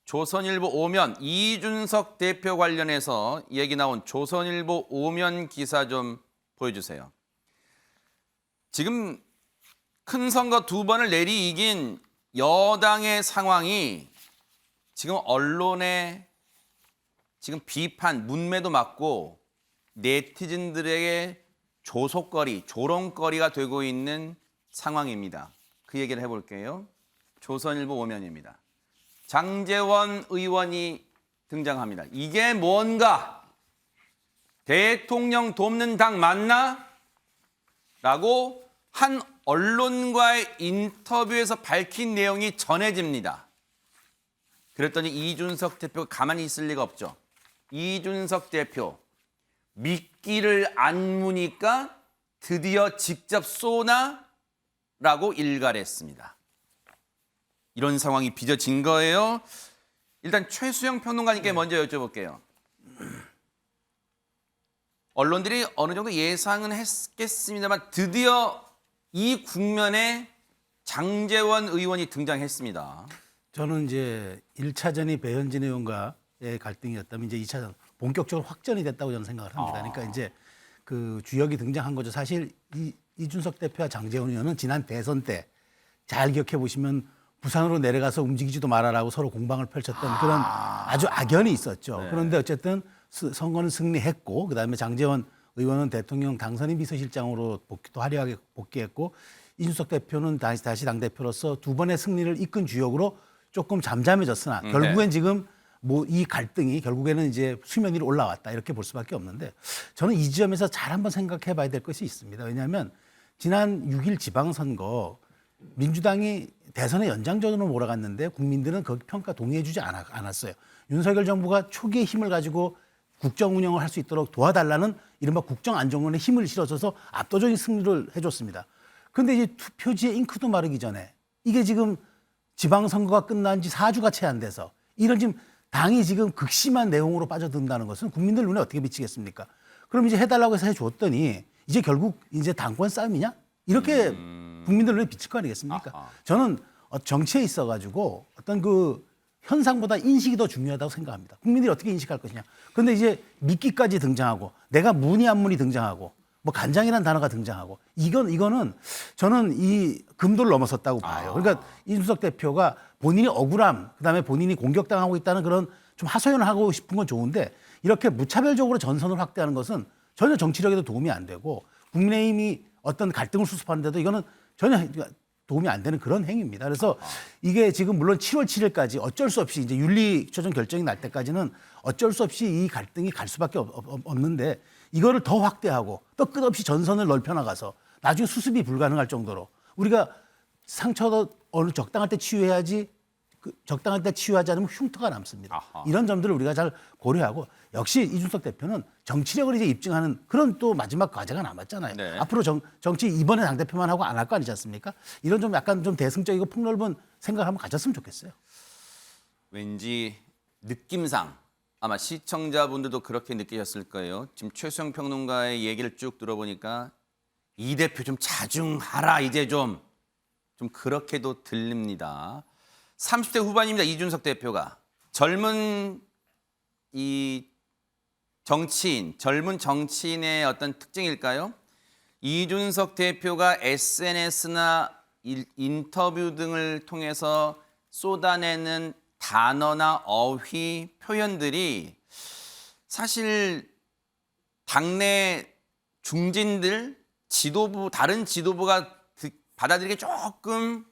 조선일보 오면 이준석 대표 관련해서 얘기 나온 조선일보 오면 기사 좀 보여주세요. 지금 큰 선거 2번을 내리 이긴 여당의 상황이 지금 언론의 지금 비판, 문매도 맞고 네티즌들에게 조속거리, 조롱거리가 되고 있는 상황입니다. 그 얘기를 해볼게요. 조선일보 오면입니다. 장제원 의원이 등장합니다. 이게 뭔가? 대통령 돕는 당 맞나? 라고 한 언론과의 인터뷰에서 밝힌 내용이 전해집니다. 그랬더니 이준석 대표가 가만히 있을 리가 없죠. 이준석 대표, 미끼를 안 무니까 드디어 직접 쏘나? 라고 일갈했습니다. 이런 상황이 빚어진 거예요. 일단 최수영 평론가님께 먼저 여쭤볼게요. 언론들이 어느 정도 예상은 했겠습니다만 드디어 이 국면에 장제원 의원이 등장했습니다. 저는 이제 1차전이 배현진 의원과의 갈등이었다면 이제 2차전 본격적으로 확전이 됐다고 저는 생각을 합니다. 그러니까 이제 그 주역이 등장한 거죠. 사실 이준석 대표와 장제원 의원은 지난 대선 때 잘 기억해 보시면 부산으로 내려가서 움직이지도 말아라고 서로 공방을 펼쳤던 그런 아주 악연이 있었죠. 네. 그런데 어쨌든 선거는 승리했고 그다음에 장제원 의원은 대통령 당선인 비서실장으로 또 화려하게 복귀했고 이준석 대표는 다시 당대표로서 2번의 승리를 이끈 주역으로 조금 잠잠해졌으나 결국엔 지금 뭐 이 갈등이 결국에는 이제 수면 위로 올라왔다 이렇게 볼 수밖에 없는데 저는 이 지점에서 잘 한번 생각해 봐야 될 것이 있습니다. 왜냐하면 지난 6일 지방선거 민주당이 대선의 연장전으로 몰아갔는데 국민들은 거기 평가 동의해주지 않았어요. 윤석열 정부가 초기의 힘을 가지고 국정 운영을 할 수 있도록 도와달라는 이른바 국정 안정론에 힘을 실어줘서 압도적인 승리를 해줬습니다. 그런데 이제 투표지에 잉크도 마르기 전에 이게 지금 지방선거가 끝난 지 4주가 채 안 돼서 이런 지금 당이 지금 극심한 내용으로 빠져든다는 것은 국민들 눈에 어떻게 비치겠습니까? 그럼 이제 해달라고 해서 해줬더니 이제 결국 이제 당권 싸움이냐? 이렇게 국민들 눈에 비칠 거 아니겠습니까? 아하. 저는 정치에 있어가지고 어떤 그 현상보다 인식이 더 중요하다고 생각합니다. 국민들이 어떻게 인식할 것이냐. 그런데 이제 미끼까지 등장하고 내가 문의 안문이 등장하고 뭐 간장이라는 단어가 등장하고 이거는 저는 이 금도를 넘어섰다고 봐요. 그러니까 이준석 대표가 본인이 억울함, 그다음에 본인이 공격당하고 있다는 그런 좀 하소연을 하고 싶은 건 좋은데 이렇게 무차별적으로 전선을 확대하는 것은 전혀 정치력에도 도움이 안 되고 국민의힘이 어떤 갈등을 수습하는데도 이거는 전혀 도움이 안 되는 그런 행위입니다. 그래서 이게 지금 물론 7월 7일까지 어쩔 수 없이 이제 윤리 최종 결정이 날 때까지는 어쩔 수 없이 이 갈등이 갈 수밖에 없는데 이거를 더 확대하고 또 끝없이 전선을 넓혀나가서 나중에 수습이 불가능할 정도로 우리가 상처도 어느 적당할 때 치유해야지 적당할 때 치유하지 않으면 흉터가 남습니다. 아하. 이런 점들을 우리가 잘 고려하고 역시 이준석 대표는 정치력을 이제 입증하는 그런 또 마지막 과제가 남았잖아요. 네. 앞으로 정치 이번에 당대표만 하고 안 할 거 아니지 않습니까? 이런 좀 약간 좀 대승적이고 폭넓은 생각을 한번 가졌으면 좋겠어요. 왠지 느낌상 아마 시청자분들도 그렇게 느끼셨을 거예요. 지금 최수영 평론가의 얘기를 쭉 들어보니까 이 대표 좀 자중하라 이제 좀 그렇게도 들립니다. 30대 후반입니다. 이준석 대표가 젊은 이 정치인, 젊은 정치인의 어떤 특징일까요? 이준석 대표가 SNS나 인터뷰 등을 통해서 쏟아내는 단어나 어휘, 표현들이 사실 당내 중진들, 지도부, 다른 지도부가 받아들이기 조금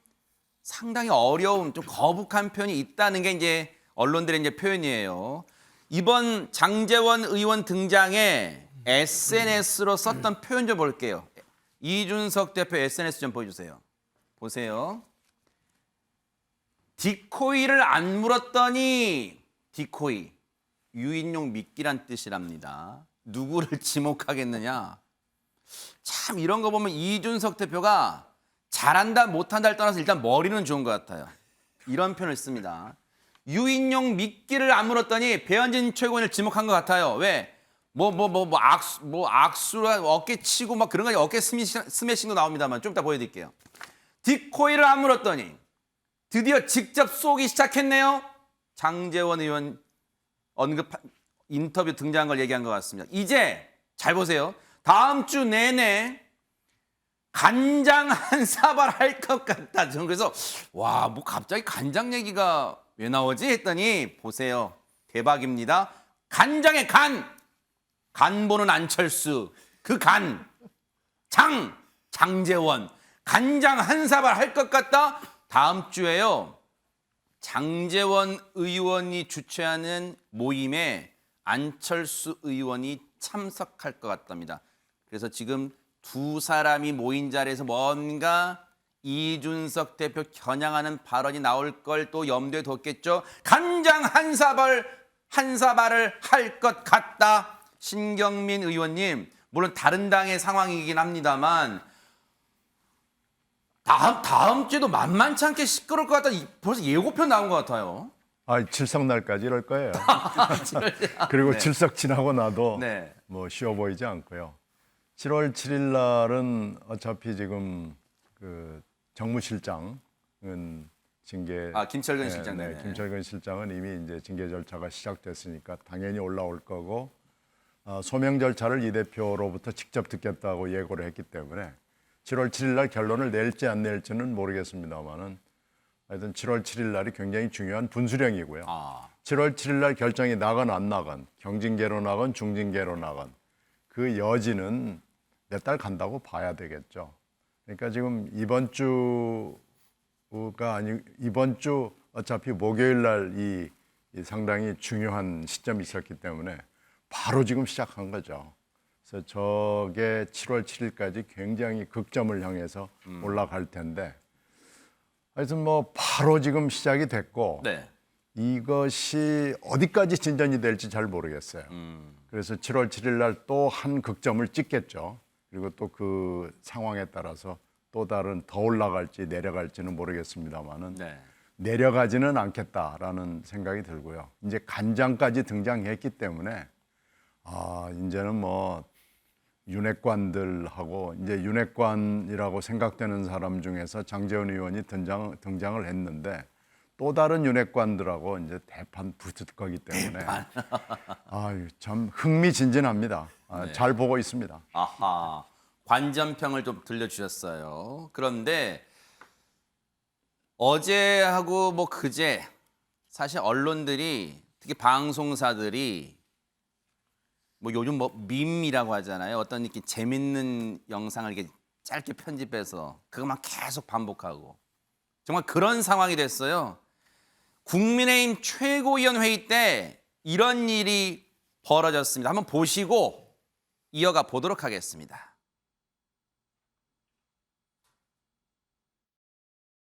상당히 어려움, 좀 거북한 편이 있다는 게 이제 언론들의 이제 표현이에요. 이번 장제원 의원 등장에 SNS로 썼던 표현 좀 볼게요. 이준석 대표 SNS 좀 보여주세요. 보세요. 디코이를 안 물었더니 디코이, 유인용 미끼란 뜻이랍니다. 누구를 지목하겠느냐. 참 이런 거 보면 이준석 대표가 잘한다 못한다를 떠나서 일단 머리는 좋은 것 같아요. 이런 표현을 씁니다. 유인용 미끼를 안 물었더니 배현진 최고위원을 지목한 것 같아요. 왜? 악수라 어깨 치고 막 그런 거 어깨 스매싱도 나옵니다만 좀 이따 보여드릴게요. 디코이를 안 물었더니 드디어 직접 쏘기 시작했네요. 장제원 의원 언급 인터뷰 등장한 걸 얘기한 것 같습니다. 이제 잘 보세요. 다음 주 내내 간장 한 사발 할 것 같다. 저는 그래서 와, 뭐 갑자기 간장 얘기가 왜 나오지 했더니 보세요. 대박입니다. 간장의 간 보는 안철수, 그 장제원, 간장 한 사발 할 것 같다. 다음 주에요. 장제원 의원이 주최하는 모임에 안철수 의원이 참석할 것 같답니다. 그래서 지금 두 사람이 모인 자리에서 뭔가 이준석 대표 겨냥하는 발언이 나올 걸 또 염두에 뒀겠죠. 간장 한 사발을 할 것 같다. 신경민 의원님, 물론 다른 당의 상황이긴 합니다만 다음 주에도 만만치 않게 시끄러울 것 같다. 벌써 예고편 나온 것 같아요. 칠석날까지 이럴 거예요. 그리고 네. 칠석 지나고 나도 네. 뭐 쉬워 보이지 않고요. 7월 7일 날은 어차피 지금 그 정무실장은 징계. 김철근 실장. 네, 네. 김철근 실장은 이미 이제 징계 절차가 시작됐으니까 당연히 올라올 거고 소명 절차를 이 대표로부터 직접 듣겠다고 예고를 했기 때문에 7월 7일 날 결론을 낼지 안 낼지는 모르겠습니다만은 하여튼 7월 7일 날이 굉장히 중요한 분수령이고요. 7월 7일 날 결정이 나건 안 나건 경징계로 나건 중징계로 나건 그 여지는 몇 달 간다고 봐야 되겠죠. 그러니까 지금 이번 주 어차피 목요일 날 이 상당히 중요한 시점이 있었기 때문에 바로 지금 시작한 거죠. 그래서 저게 7월 7일까지 굉장히 극점을 향해서 올라갈 텐데 하여튼 뭐 바로 지금 시작이 됐고 네. 이것이 어디까지 진전이 될지 잘 모르겠어요. 그래서 7월 7일 날 또 한 극점을 찍겠죠. 그리고 또 그 상황에 따라서 또 다른 더 올라갈지 내려갈지는 모르겠습니다만은 네. 내려가지는 않겠다라는 생각이 들고요. 이제 간장까지 등장했기 때문에 이제는 뭐 윤핵관들하고 이제 윤핵관이라고 생각되는 사람 중에서 장제원 의원이 등장을 했는데 또 다른 윤핵관들하고 이제 대판 붙을 거기 때문에 참 흥미진진합니다. 네. 잘 보고 있습니다. 아하, 관전평을 좀 들려주셨어요. 그런데 어제하고 뭐 그제 사실 언론들이 특히 방송사들이 뭐 요즘 뭐 밈이라고 하잖아요. 어떤 이렇게 재밌는 영상을 이렇게 짧게 편집해서 그것만 계속 반복하고 정말 그런 상황이 됐어요. 국민의힘 최고위원 회의 때 이런 일이 벌어졌습니다. 한번 보시고 이어가 보도록 하겠습니다.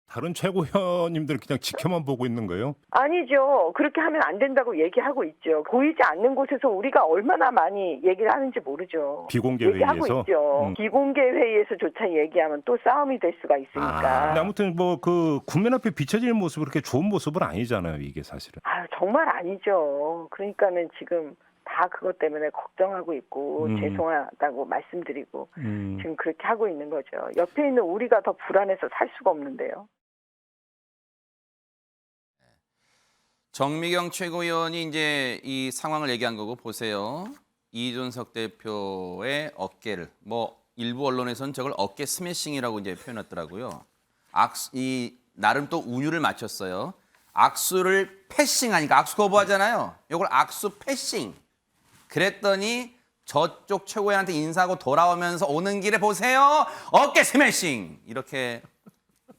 다른 최고위원님들 그냥 지켜만 보고 있는 거예요? 아니죠. 그렇게 하면 안 된다고 얘기하고 있죠. 보이지 않는 곳에서 우리가 얼마나 많이 얘기를 하는지 모르죠. 비공개 얘기하고 회의에서? 있죠. 비공개 회의에서조차 얘기하면 또 싸움이 될 수가 있으니까. 근데 아무튼 뭐 그 국민 앞에 비춰지는 모습은 그렇게 좋은 모습은 아니잖아요, 이게 사실은. 정말 아니죠. 그러니까는 지금 다 그것 때문에 걱정하고 있고 죄송하다고 말씀드리고 지금 그렇게 하고 있는 거죠. 옆에 있는 우리가 더 불안해서 살 수가 없는데요. 정미경 최고위원이 이제 이 상황을 얘기한 거고 보세요. 이준석 대표의 어깨를 뭐 일부 언론에서는 저걸 어깨 스매싱이라고 이제 표현했더라고요. 나름 또 운율을 맞췄어요. 악수를 패싱하니까 악수 거부하잖아요. 이걸 악수 패싱. 그랬더니 저쪽 최고위원한테 인사하고 돌아오면서 오는 길에 보세요. 어깨 스매싱. 이렇게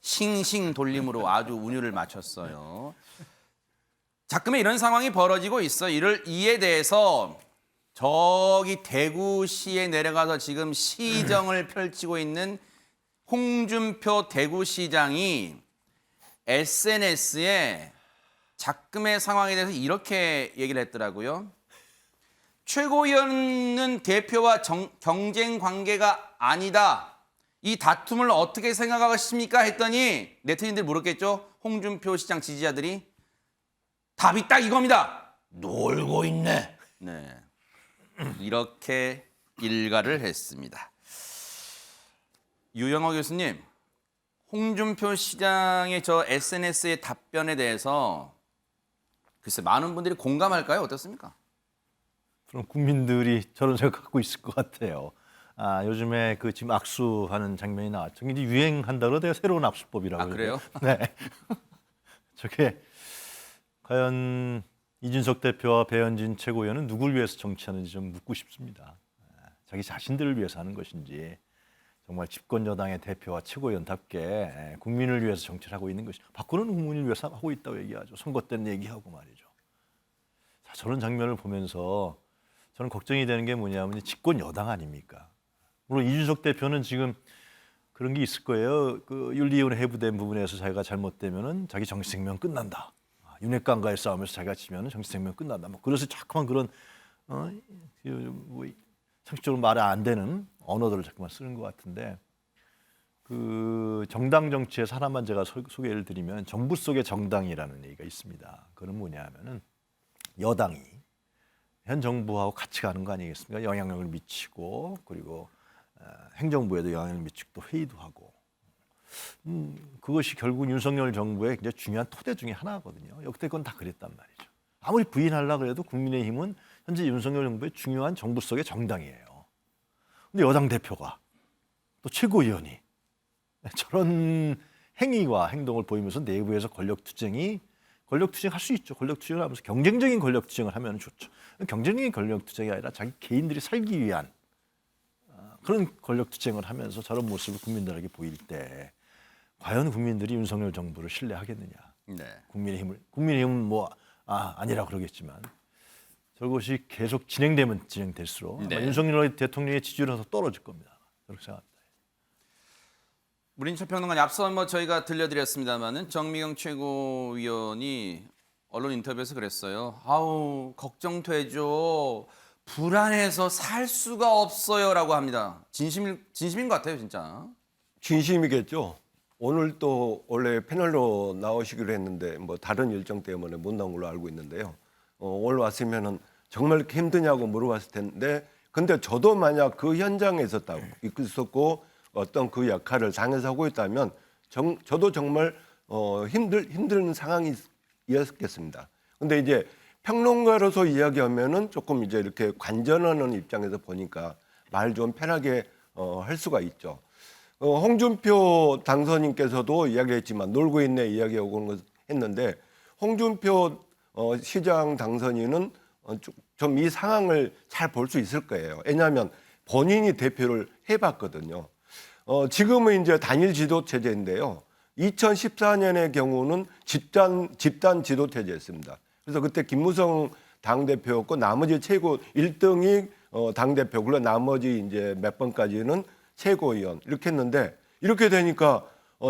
싱싱 돌림으로 아주 운율을 맞췄어요. 자꾸만 이런 상황이 벌어지고 있어. 이에 대해서 저기 대구시에 내려가서 지금 시정을 펼치고 있는 홍준표 대구시장이 SNS에 작금의 상황에 대해서 이렇게 얘기를 했더라고요. 최고위원은 대표와 경쟁 관계가 아니다. 이 다툼을 어떻게 생각하십니까? 했더니 네티즌들이 물었겠죠. 홍준표 시장 지지자들이 답이 딱 이겁니다. 놀고 있네. 네. 이렇게 일가를 했습니다. 유영호 교수님, 홍준표 시장의 저 SNS의 답변에 대해서 글쎄 많은 분들이 공감할까요? 어떻습니까? 그럼 국민들이 저런 생각 갖고 있을 것 같아요. 요즘에 그 지금 악수하는 장면이 나왔죠. 이제 유행한다 그러대요. 새로운 악수법이라고. 아, 그래요? 네. 저게 과연 이준석 대표와 배현진 최고위원은 누굴 위해서 정치하는지 좀 묻고 싶습니다. 자기 자신들을 위해서 하는 것인지 정말 집권 여당의 대표와 최고위원답게 국민을 위해서 정치를 하고 있는 것이 바꾸는 국민을 위해서 하고 있다고 얘기하죠. 선거 때는 얘기하고 말이죠. 자, 저런 장면을 보면서 저는 걱정이 되는 게 뭐냐면 집권 여당 아닙니까? 물론 이준석 대표는 지금 그런 게 있을 거예요. 그 윤리위원회 해부된 부분에서 자기가 잘못되면은 자기 정치 생명 끝난다. 윤핵관과의 싸움에서 자기가 지면은 정치 생명 끝난다. 뭐 그래서 자꾸만 그런 뭐 상식적으로 말 안 되는 언어들을 자꾸만 쓰는 것 같은데 그 정당 정치에서 하나만 제가 소개를 드리면 정부 속의 정당이라는 얘기가 있습니다. 그건 뭐냐면은 여당이 현 정부하고 같이 가는 거 아니겠습니까? 영향력을 미치고 그리고 행정부에도 영향을 미치고 또 회의도 하고 그것이 결국 윤석열 정부의 굉장히 중요한 토대 중에 하나거든요. 역대권 다 그랬단 말이죠. 아무리 부인하려고 해도 국민의힘은 현재 윤석열 정부의 중요한 정부 속의 정당이에요. 근데 여당 대표가 또 최고위원이 저런 행위와 행동을 보이면서 내부에서 권력투쟁할 수 있죠. 권력투쟁을 하면서 경쟁적인 권력투쟁을 하면 좋죠. 경쟁적인 권력투쟁이 아니라 자기 개인들이 살기 위한 그런 권력투쟁을 하면서 저런 모습을 국민들에게 보일 때 과연 국민들이 윤석열 정부를 신뢰하겠느냐. 네. 국민의힘은 뭐 아니라 그러겠지만 저것이 계속 진행될수록 아마 네. 윤석열 대통령의 지지율은 더 떨어질 겁니다. 그렇게 생각합니다. 문인철 평론가님 앞서 뭐 저희가 들려드렸습니다만은 정미경 최고위원이 언론 인터뷰에서 그랬어요. 아우 걱정되죠. 불안해서 살 수가 없어요라고 합니다. 진심인 것 같아요, 진짜. 진심이겠죠. 오늘 또 원래 패널로 나오시기로 했는데 뭐 다른 일정 때문에 못 나온 걸로 알고 있는데요. 오늘 왔으면은 정말 이렇게 힘드냐고 물어봤을 텐데, 근데 저도 만약 그 현장에 있었고 어떤 그 역할을 당해서 하고 있다면 저도 정말 힘든 상황이었겠습니다. 근데 이제 평론가로서 이야기하면은 조금 이제 이렇게 관전하는 입장에서 보니까 말 좀 편하게 할 수가 있죠. 홍준표 당선인께서도 이야기했지만 놀고 있네 이야기하고 했는데 홍준표 시장 당선인은 좀 이 상황을 잘 볼 수 있을 거예요. 왜냐하면 본인이 대표를 해봤거든요. 지금은 이제 단일 지도 체제인데요. 2014년의 경우는 집단 지도 체제였습니다. 그래서 그때 김무성 당대표였고 나머지 최고 1등이 당대표, 물론 나머지 이제 몇 번까지는 최고위원 이렇게 했는데 이렇게 되니까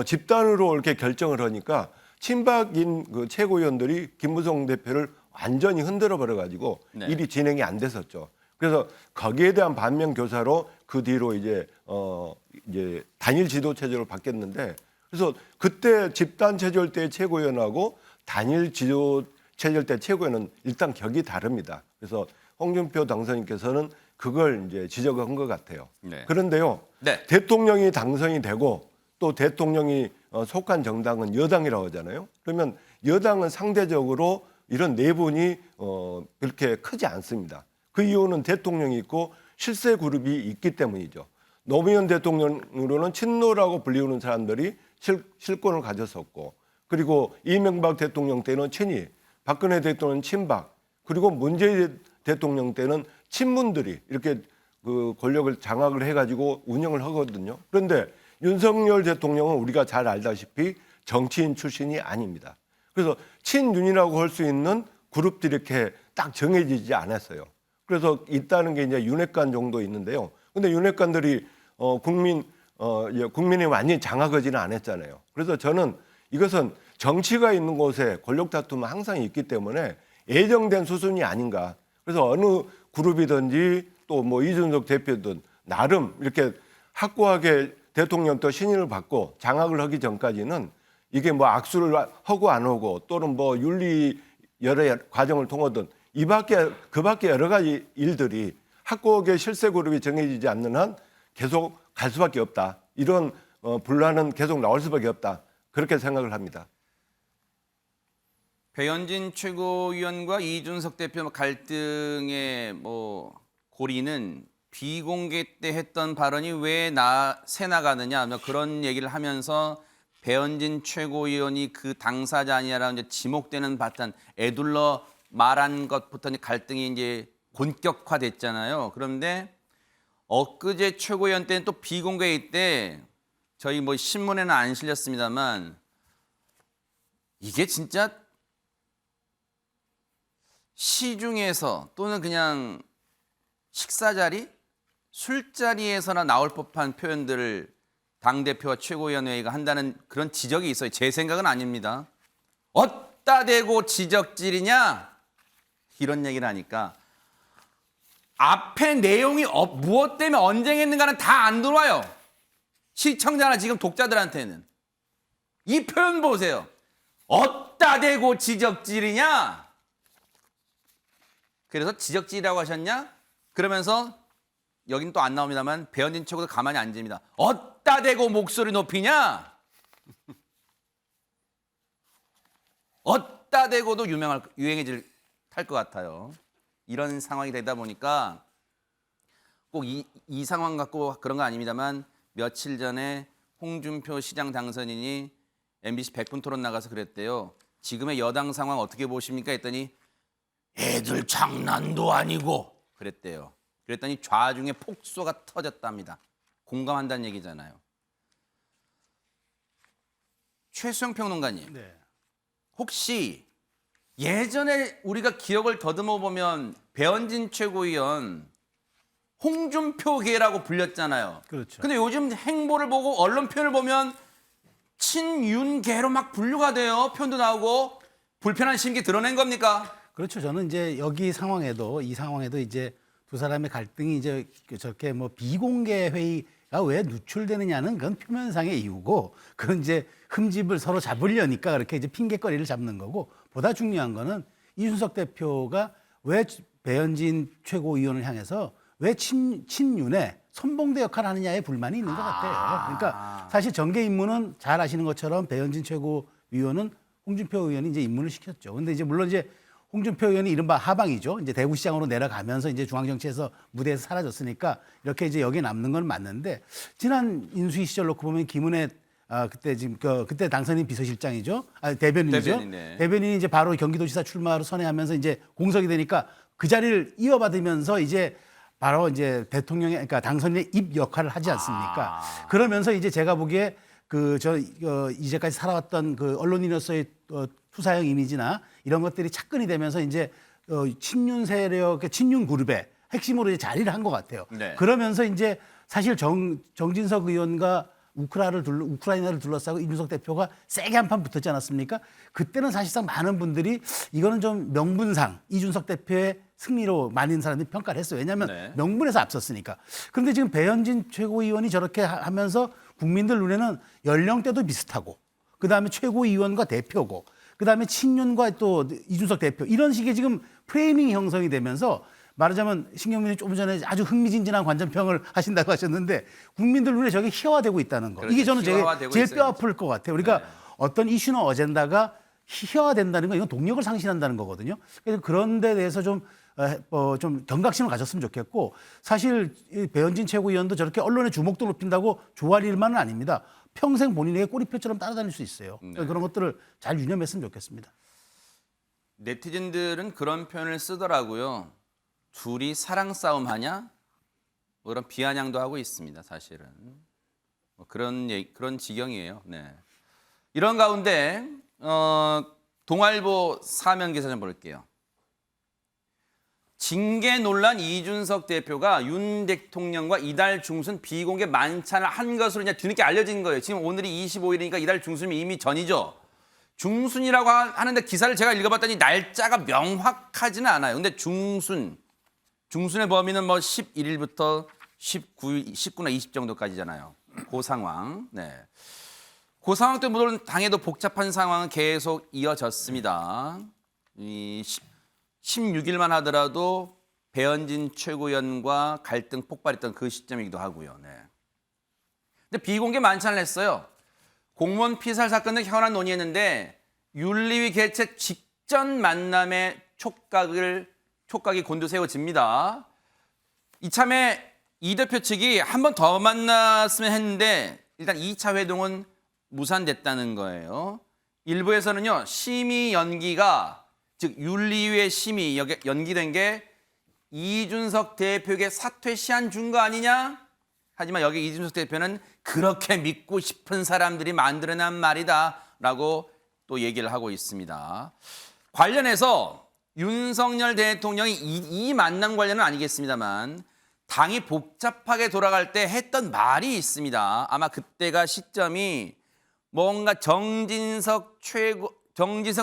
집단으로 이렇게 결정을 하니까 친박인 그 최고위원들이 김무성 대표를 완전히 흔들어 버려 가지고 네. 일이 진행이 안 됐었죠. 그래서 거기에 대한 반면 교사로 그 뒤로 이제 단일 지도 체제로 바뀌었는데 그래서 그때 집단 체제일 때 최고위원하고 단일 지도 체제일 때 최고위원은 일단 격이 다릅니다. 그래서 홍준표 당선인께서는 그걸 이제 지적한 것 같아요. 네. 그런데요, 네. 대통령이 당선이 되고 또 대통령이 속한 정당은 여당이라고 하잖아요. 그러면 여당은 상대적으로 이런 내분이 그렇게 크지 않습니다. 그 이유는 대통령이 있고 실세 그룹이 있기 때문이죠. 노무현 대통령으로는 친노라고 불리우는 사람들이 실권을 가졌었고, 그리고 이명박 대통령 때는 친이, 박근혜 대통령은 친박, 그리고 문재인 대통령 때는 친문들이 이렇게 그 권력을 장악을 해가지고 운영을 하거든요. 그런데 윤석열 대통령은 우리가 잘 알다시피 정치인 출신이 아닙니다. 그래서 친윤이라고 할 수 있는 그룹들이 이렇게 딱 정해지지 않았어요. 그래서 있다는 게 이제 윤핵관 정도 있는데요. 근데 윤핵관들이 국민이 완전히 장악하지는 않았잖아요. 그래서 저는 이것은 정치가 있는 곳에 권력 다툼은 항상 있기 때문에 예정된 수순이 아닌가. 그래서 어느 그룹이든지 또 뭐 이준석 대표든 나름 이렇게 확고하게 대통령 또 신임을 받고 장악을 하기 전까지는 이게 뭐 악수를 하고 안 하고 또는 뭐 윤리 여러 과정을 통하든 그 밖에 여러 가지 일들이 확고하게 실세 그룹이 정해지지 않는 한 계속 갈 수밖에 없다. 이런 분란은 계속 나올 수밖에 없다. 그렇게 생각을 합니다. 배현진 최고위원과 이준석 대표 갈등의 고리는 비공개 때 했던 발언이 왜 새 나가느냐 그런 얘기를 하면서 배현진 최고위원이 그 당사자 아니냐라고 이제 지목되는 바탕 애둘러 말한 것부터 갈등이 이제 본격화됐잖아요. 그런데 엊그제 최고위원 때는 또 비공개일 때 저희 신문에는 안 실렸습니다만 이게 진짜 시중에서 또는 그냥 식사 자리, 술자리에서나 나올 법한 표현들을 당대표와 최고위원회가 한다는 그런 지적이 있어요. 제 생각은 아닙니다. 어따 대고 지적질이냐? 이런 얘기를 하니까 앞에 내용이 무엇 때문에 언쟁했는가는 다 안 들어와요. 시청자나 지금 독자들한테는. 이 표현 보세요. 어따 대고 지적질이냐? 그래서 지적질이라고 하셨냐? 그러면서 여긴 또 안 나옵니다만 배현진 최고도 가만히 안 집니다. 어따 대고 목소리 높이냐? 어따 대고도 유행해질 탈 것 같아요. 이런 상황이 되다 보니까 꼭 이 상황 갖고 그런 거 아닙니다만 며칠 전에 홍준표 시장 당선인이 MBC 100분 토론 나가서 그랬대요. 지금의 여당 상황 어떻게 보십니까? 했더니 애들 장난도 아니고 그랬대요. 그랬더니 좌중에 폭소가 터졌답니다. 공감한다는 얘기잖아요. 최수영 평론가님, 네. 혹시 예전에 우리가 기억을 더듬어 보면 배현진 최고위원 홍준표계라고 불렸잖아요. 그렇죠. 근데 요즘 행보를 보고 언론 표현을 보면 친윤계로 막 분류가 돼요. 표현도 나오고 불편한 심기 드러낸 겁니까? 그렇죠. 저는 이제 이 상황에도 이제 두 사람의 갈등이 이제 저렇게 비공개 회의가 왜 누출되느냐는 그건 표면상의 이유고, 그건 이제 흠집을 서로 잡으려니까 그렇게 이제 핑계거리를 잡는 거고, 보다 중요한 거는 이준석 대표가 왜 배현진 최고위원을 향해서 왜 친윤의 선봉대 역할을 하느냐에 불만이 있는 것 같아요. 그러니까 사실 정계 임무는 잘 아시는 것처럼 배현진 최고위원은 홍준표 의원이 이제 입문을 시켰죠. 근데 이제 물론 이제 홍준표 의원이 이른바 하방이죠. 이제 대구시장으로 내려가면서 이제 중앙정치에서 무대에서 사라졌으니까 이렇게 이제 여기 남는 건 맞는데, 지난 인수위 시절 놓고 보면 김은혜 그때 지금 그때 당선인 비서실장이죠. 대변인이죠. 대변인네. 대변인이 이제 바로 경기도지사 출마로 선회하면서 이제 공석이 되니까 그 자리를 이어받으면서 이제 바로 이제 대통령의, 그러니까 당선인의 입 역할을 하지 않습니까? 그러면서 이제 제가 보기에 이제까지 살아왔던 그 언론인으로서의 투사형 이미지나 이런 것들이 착근이 되면서 이제 친윤 세력의 친윤 그룹의 핵심으로 이제 자리를 한 것 같아요. 네. 그러면서 이제 사실 정진석 의원과 우크라이나를 둘러싸고 이준석 대표가 세게 한판 붙었지 않았습니까? 그때는 사실상 많은 분들이 이거는 좀 명분상 이준석 대표의 승리로 많은 사람들이 평가를 했어요. 왜냐하면 네. 명분에서 앞섰으니까. 그런데 지금 배현진 최고위원이 저렇게 하면서 국민들 눈에는 연령대도 비슷하고, 그다음에 최고위원과 대표고, 그다음에 친윤과 또 이준석 대표, 이런 식의 지금 프레이밍이 형성이 되면서, 말하자면 신경민이 조금 전에 아주 흥미진진한 관전평을 하신다고 하셨는데, 국민들 눈에 저게 희화화되고 있다는 거. 그렇죠. 이게 저는 희화화되고 제일 있어요. 뼈 아플 것 같아요. 우리가 네. 어떤 이슈나 어젠다가 희화화된다는 건 이건 동력을 상실한다는 거거든요. 그래서 그런 데 대해서 좀 경각심을 가졌으면 좋겠고, 사실 이 배현진 최고위원도 저렇게 언론의 주목도 높인다고 좋아할 일만은 아닙니다. 평생 본인에게 꼬리표처럼 따라다닐 수 있어요. 네. 그런 것들을 잘 유념했으면 좋겠습니다. 네티즌들은 그런 표현을 쓰더라고요. 둘이 사랑 싸움 하냐? 그런 비아냥도 하고 있습니다. 사실은 그런 지경이에요. 네. 이런 가운데 동아일보 사면 기사 좀 볼게요. 징계 논란 이준석 대표가 윤 대통령과 이달 중순 비공개 만찬을 한 것으로 이제 뒤늦게 알려진 거예요. 지금 오늘이 25일이니까 이달 중순이 이미 전이죠. 중순이라고 하는데 기사를 제가 읽어봤더니 날짜가 명확하지는 않아요. 근데 중순의 범위는 11일부터 19일, 19나 20 정도까지잖아요. 그 상황. 네. 그 상황 때 물론 당에도 복잡한 상황은 계속 이어졌습니다. 16일만 하더라도 배현진 최고위원과 갈등 폭발했던 그 시점이기도 하고요. 네. 근데 비공개 만찬을 했어요. 공무원 피살 사건 등 현안 논의했는데 윤리위 개최 직전 만남의 촉각이 곤두세워집니다. 이참에 이 대표 측이 한 번 더 만났으면 했는데 일단 2차 회동은 무산됐다는 거예요. 일부에서는요, 심의 연기가, 즉 윤리위의 심의 연기된 게 이준석 대표에게 사퇴 시한 준 거 아니냐? 하지만 여기 이준석 대표는 그렇게 믿고 싶은 사람들이 만들어낸 말이다라고 또 얘기를 하고 있습니다. 관련해서 윤석열 대통령이 이 만남 관련은 아니겠습니다만 당이 복잡하게 돌아갈 때 했던 말이 있습니다. 아마 그때가 시점이 뭔가 정진석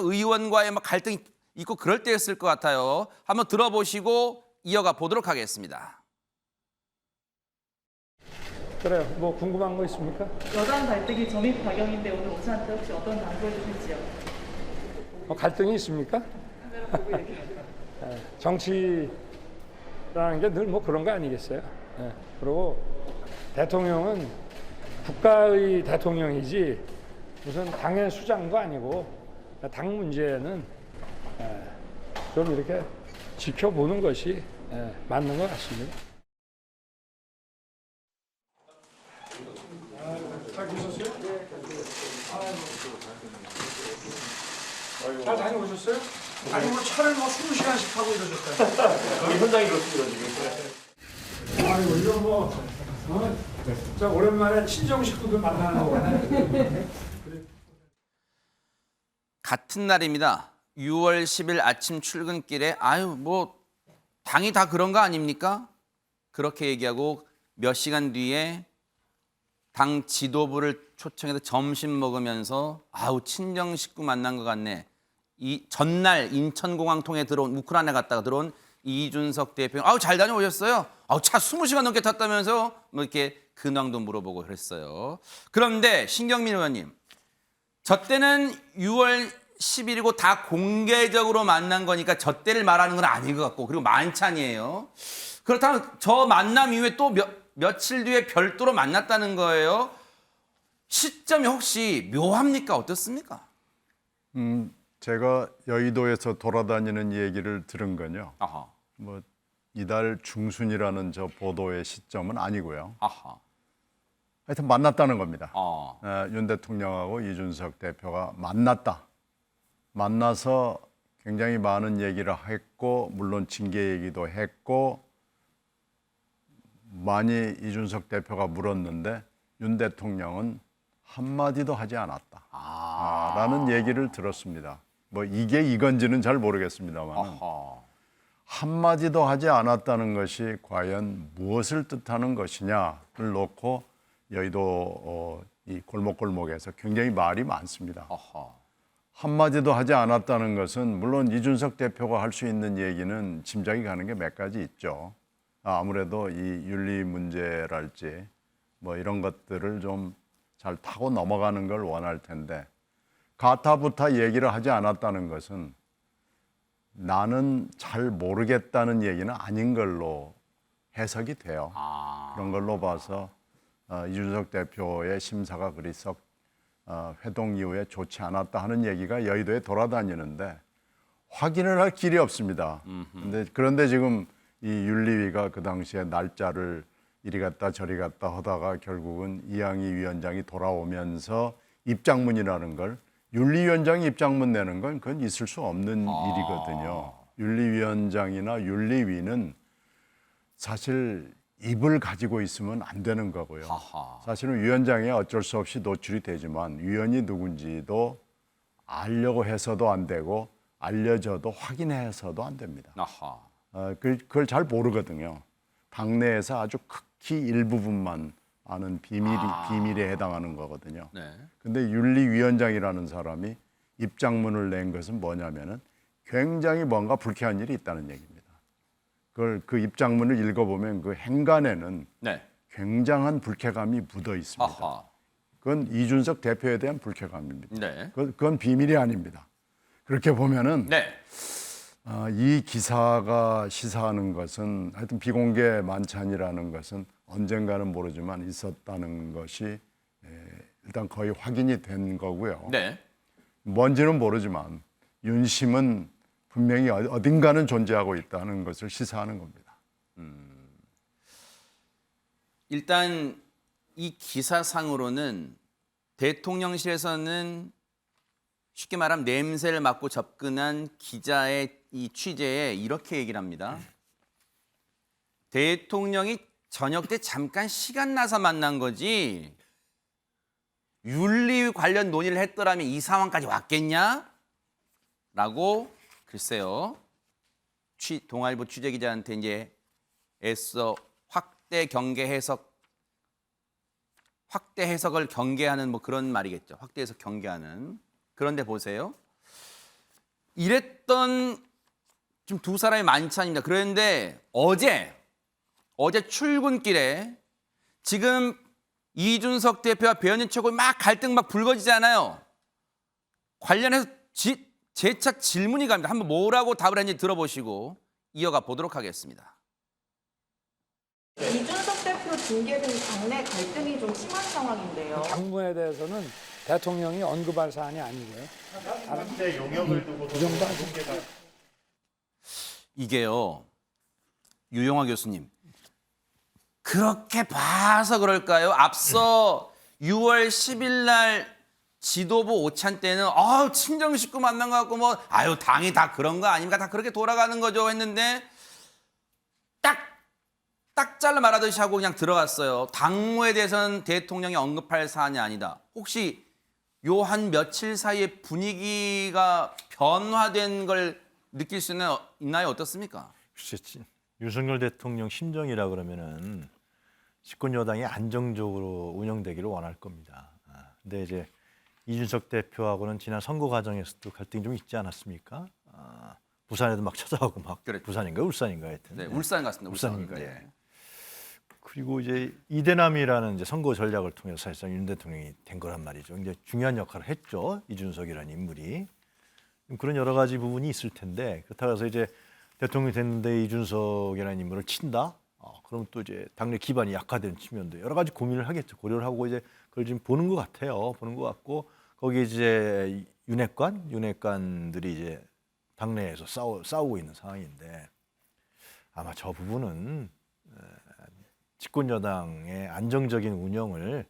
의원과의 막 갈등이 있고 그럴 때였을 것 같아요. 한번 들어보시고 이어가 보도록 하겠습니다. 그래요. 뭐 궁금한 거 있습니까? 여당 갈등이 점입 과경인데 오늘 오찬 때 혹시 어떤 당부해 주실지요? 갈등이 있습니까? 정치라는 게 늘 뭐 그런 거 아니겠어요? 그리고 대통령은 국가의 대통령이지 무슨 당의 수장도 아니고 당 문제는 좀 이렇게 지켜보는 것이 맞는 것 같습니다. 잘 다녀오셨어요? 아니 뭐 차를 뭐 20시간씩 타고 이러셨어요. 여기 현장이 그렇습니다 지금. 아이고 이거 뭐 진짜 오랜만에 친정 식구들 만나는 거네. 같은 날입니다. 6월 10일 아침 출근길에 아유 뭐 당이 다 그런 거 아닙니까? 그렇게 얘기하고 몇 시간 뒤에 당 지도부를 초청해서 점심 먹으면서 아우 친정 식구 만난 것 같네. 이 전날 인천공항 통해 들어온 우크라이나 갔다가 들어온 이준석 대표 아우 잘 다녀오셨어요? 아우 차 20시간 넘게 탔다면서 뭐 이렇게 근황도 물어보고 그랬어요. 그런데 신경민 의원님, 저 때는 6월 10일이고 다 공개적으로 만난 거니까 저 때를 말하는 건 아닌 것 같고 그리고 만찬이에요. 그렇다면 저 만남 이후에 또 며칠 뒤에 별도로 만났다는 거예요. 시점이 혹시 묘합니까? 어떻습니까? 제가 여의도에서 돌아다니는 얘기를 들은 건요. 아하. 뭐 이달 중순이라는 저 보도의 시점은 아니고요. 아하. 하여튼 만났다는 겁니다. 윤 대통령하고 이준석 대표가 만났다. 만나서 굉장히 많은 얘기를 했고 물론 징계 얘기도 했고 많이 이준석 대표가 물었는데 윤 대통령은 한마디도 하지 않았다. 라는 얘기를 들었습니다. 뭐 이게 이건지는 잘 모르겠습니다만 한마디도 하지 않았다는 것이 과연 무엇을 뜻하는 것이냐를 놓고 여의도 이 골목골목에서 굉장히 말이 많습니다. 한마디도 하지 않았다는 것은 물론 이준석 대표가 할 수 있는 얘기는 짐작이 가는 게 몇 가지 있죠. 아무래도 이 윤리 문제랄지 뭐 이런 것들을 좀 잘 타고 넘어가는 걸 원할 텐데 가타부타 얘기를 하지 않았다는 것은 나는 잘 모르겠다는 얘기는 아닌 걸로 해석이 돼요. 그런 걸로 봐서 이준석 대표의 심사가 그리 썩 회동 이후에 좋지 않았다 하는 얘기가 여의도에 돌아다니는데 확인을 할 길이 없습니다. 그런데 지금 이 윤리위가 그 당시에 날짜를 이리 갔다 저리 갔다 하다가 결국은 이양희 위원장이 돌아오면서 입장문이라는 걸 윤리위원장이 입장문 내는 건 그건 있을 수 없는 일이거든요. 윤리위원장이나 윤리위는 사실 입을 가지고 있으면 안 되는 거고요. 사실은 위원장이 어쩔 수 없이 노출이 되지만 위원이 누군지도 알려고 해서도 안 되고 알려져도 확인해서도 안 됩니다. 그걸 잘 모르거든요. 당내에서 아주 극히 일부분만 아는 비밀에 해당하는 거거든요. 근데 윤리위원장이라는 사람이 입장문을 낸 것은 뭐냐면은 굉장히 뭔가 불쾌한 일이 있다는 얘기입니다. 그 입장문을 읽어보면 그 행간에는 굉장한 불쾌감이 묻어 있습니다. 그건 이준석 대표에 대한 불쾌감입니다. 그건 비밀이 아닙니다. 그렇게 보면은 이 기사가 시사하는 것은 하여튼 비공개 만찬이라는 것은 언젠가는 모르지만 있었다는 것이 일단 거의 확인이 된 거고요. 뭔지는 모르지만 윤심은 분명히 어딘가는 존재하고 있다는 것을 시사하는 겁니다. 일단 이 기사상으로는 대통령실에서는 쉽게 말하면 냄새를 맡고 접근한 기자의 이 취재에 이렇게 얘기를 합니다. 대통령이 저녁 때 잠깐 시간 나서 만난 거지 윤리 관련 논의를 했더라면 이 상황까지 왔겠냐? 라고 글쎄요. 동아일보 취재기자한테 이제 애써 확대 해석을 경계하는 뭐 그런 말이겠죠. 확대 해석 경계하는. 그런데 보세요. 이랬던 지금 두 사람이 만찬입니다. 그런데 어제 출근길에 지금 이준석 대표와 배현진 최고위 막 갈등 막 불거지잖아요. 관련해서 재차 질문이 갑니다. 한번 뭐라고 답을 했는지 들어보시고 이어가 보도록 하겠습니다. 이준석 대표 징계 등 당내 갈등이 좀 심한 상황인데요. 당무에 대해서는 대통령이 언급할 사안이 아니고요. 다른 용역을 두고 그 정도 징계가. 이게요. 유영하 교수님. 그렇게 봐서 그럴까요? 앞서 6월 10일 날 지도부 오찬 때는 친정 식구 만난 것 같고 뭐 당이 다 그런 거 아닙니까? 다 그렇게 돌아가는 거죠 했는데 딱 잘라 말하듯이 하고 그냥 들어갔어요. 당무에 대해서는 대통령이 언급할 사안이 아니다. 혹시 요 한 며칠 사이에 분위기가 변화된 걸 느낄 수 있나요? 어떻습니까? 글쎄, 윤석열 대통령 심정이라 그러면은 집권 여당이 안정적으로 운영되기를 원할 겁니다. 근데 이제 이준석 대표하고는 지난 선거 과정에서도 갈등이 좀 있지 않았습니까? 부산에도 막 찾아가고 막 그랬죠. 부산인가 울산인가 하여튼. 네, 울산 같습니다. 울산인가. 네. 예. 그리고 이제 이대남이라는 이제 선거 전략을 통해서 사실상 윤 대통령이 된 거란 말이죠. 굉장히 중요한 역할을 했죠. 이준석이라는 인물이. 그런 여러 가지 부분이 있을 텐데 그렇다고 해서 이제 대통령이 됐는데 이준석이라는 인물을 친다? 그럼 또 이제 당내 기반이 약화된 측면도 여러 가지 고민을 하겠죠. 고려를 하고 이제 그걸 지금 보는 것 같아요. 보는 것 같고 거기 이제 윤핵관들이 이제 당내에서 싸우고 있는 상황인데 아마 저 부분은 집권 여당의 안정적인 운영을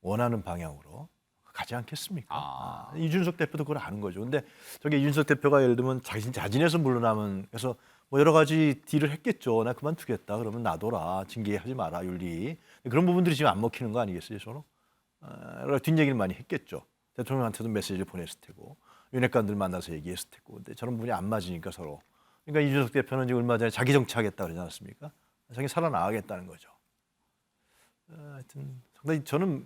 원하는 방향으로 가지 않겠습니까? 이준석 대표도 그걸 아는 거죠. 근데 저게 이준석 대표가 예를 들면 자진해서 물러나면 그래서 뭐 여러 가지 딜을 했겠죠. 나 그만두겠다. 그러면 놔둬라. 징계하지 마라. 윤리. 그런 부분들이 지금 안 먹히는 거 아니겠어요, 서로? 뒷얘기를 많이 했겠죠. 대통령한테도 메시지를 보냈을 테고 윤핵관들 만나서 얘기했을 테고. 근데 저런 부분이 안 맞으니까 서로. 그러니까 이준석 대표는 지금 얼마 전에 자기 정치하겠다 그러지 않았습니까? 자기 살아나가겠다는 거죠. 하여튼 상당히 저는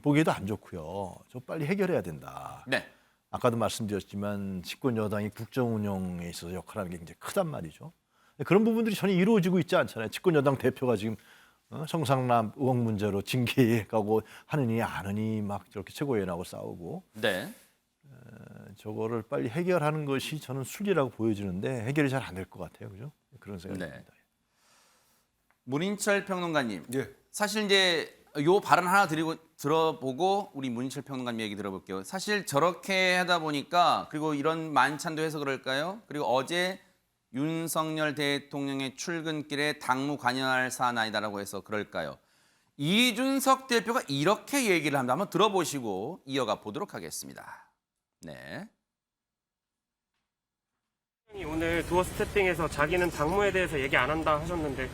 보기에도 안 좋고요. 저 빨리 해결해야 된다. 네. 아까도 말씀드렸지만 집권 여당이 국정 운영에 있어서 역할하는 게 굉장히 크단 말이죠. 그런 부분들이 전혀 이루어지고 있지 않잖아요. 집권 여당 대표가 지금 성상남 의혹 문제로 징계에 가고 하느니 안 하느니 막 저렇게 최고위원하고 싸우고. 네. 저거를 빨리 해결하는 것이 저는 순리라고 보여지는데 해결이 잘 안 될 것 같아요. 그죠? 그런 생각이 듭니다. 문인철 평론가님. 예. 사실 이제 요 발언 하나 들어보고 우리 문인철 평론가님 얘기 들어볼게요. 사실 저렇게 하다 보니까 그리고 이런 만찬도 해서 그럴까요? 그리고 어제 윤석열 대통령의 출근길에 당무 관여할 사안 아니다라고 해서 그럴까요? 이준석 대표가 이렇게 얘기를 합니다. 한번 들어보시고 이어가 보도록 하겠습니다. 네. 오늘 두어 스태핑에서 자기는 당무에 대해서 얘기 안 한다 하셨는데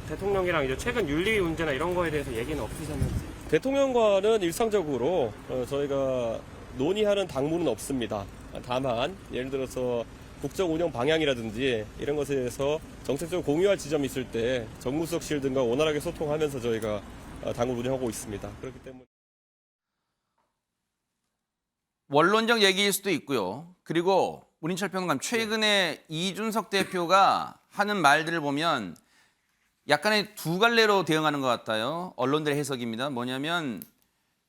대통령이랑 이제 최근 윤리 문제나 이런 거에 대해서 얘기는 없으셨는지? 대통령과는 일상적으로 저희가 논의하는 당무는 없습니다. 다만 예를 들어서 국정 운영 방향이라든지 이런 것에 대해서 정책적으로 공유할 지점이 있을 때 정무수석실 등과 원활하게 소통하면서 저희가 당을 운영하고 있습니다. 그렇기 때문에 원론적 얘기일 수도 있고요. 그리고 문인철 평론가님, 최근에 이준석 대표가 하는 말들을 보면 약간의 두 갈래로 대응하는 것 같아요. 언론들의 해석입니다. 뭐냐면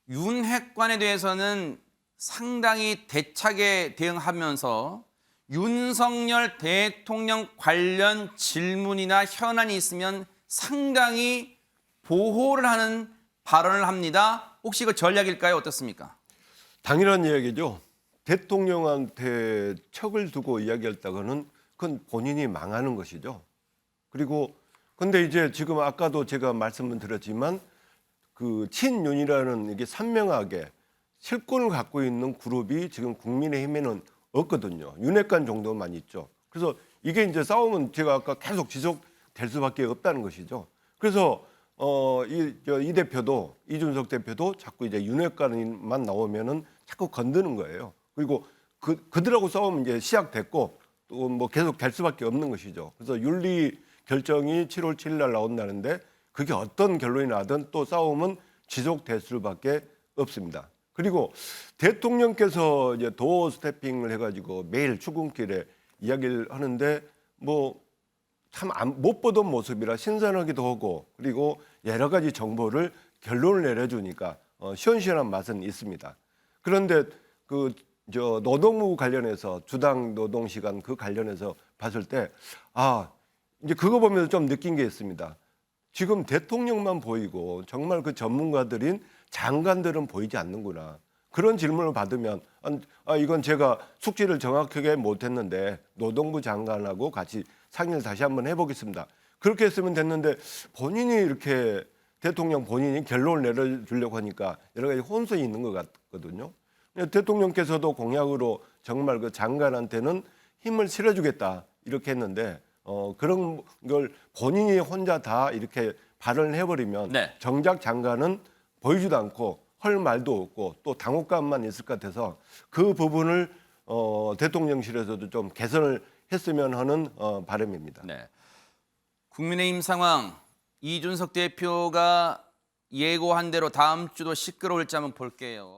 윤핵관에 대해서는 상당히 대차게 대응하면서 윤석열 대통령 관련 질문이나 현안이 있으면 상당히 보호를 하는 발언을 합니다. 혹시 이거 전략일까요? 어떻습니까? 당연한 이야기죠. 대통령한테 척을 두고 이야기했다가는 그건 본인이 망하는 것이죠. 그리고 근데 이제 지금 아까도 제가 말씀을 드렸지만 그 친윤이라는 이게 선명하게 실권을 갖고 있는 그룹이 지금 국민의힘에는 없거든요. 윤핵관 정도만 있죠. 그래서 이게 이제 싸움은 제가 아까 계속 지속될 수밖에 없다는 것이죠. 그래서 이 대표도 이준석 대표도 자꾸 이제 윤핵관만 나오면은 자꾸 건드는 거예요. 그리고 그들하고 싸우면 이제 시작됐고 또 뭐 계속 될 수밖에 없는 것이죠. 그래서 윤리 결정이 7월 7일 날 나온다는데 그게 어떤 결론이 나든 또 싸움은 지속될 수밖에 없습니다. 그리고 대통령께서 이제 도어 스태핑을 해가지고 매일 출근길에 이야기를 하는데 뭐 참 못 보던 모습이라 신선하기도 하고 그리고 여러 가지 정보를 결론을 내려주니까 시원시원한 맛은 있습니다. 그런데 저 노동부 관련해서 주당 노동 시간 그 관련해서 봤을 때 이제 그거 보면서 좀 느낀 게 있습니다. 지금 대통령만 보이고 정말 그 전문가들인 장관들은 보이지 않는구나. 그런 질문을 받으면 이건 제가 숙지를 정확하게 못했는데 노동부 장관하고 같이 상의를 다시 한번 해보겠습니다. 그렇게 했으면 됐는데 본인이 이렇게 대통령 본인이 결론을 내려주려고 하니까 여러 가지 혼선이 있는 것 같거든요. 대통령께서도 공약으로 정말 그 장관한테는 힘을 실어주겠다 이렇게 했는데 그런 걸 본인이 혼자 다 이렇게 발언을 해버리면 네. 정작 장관은 보이지도 않고 할 말도 없고 또 당혹감만 있을 것 같아서 그 부분을 대통령실에서도 좀 개선을 했으면 하는 바람입니다. 네. 국민의힘 상황 이준석 대표가 예고한 대로 다음 주도 시끄러울지 한번 볼게요.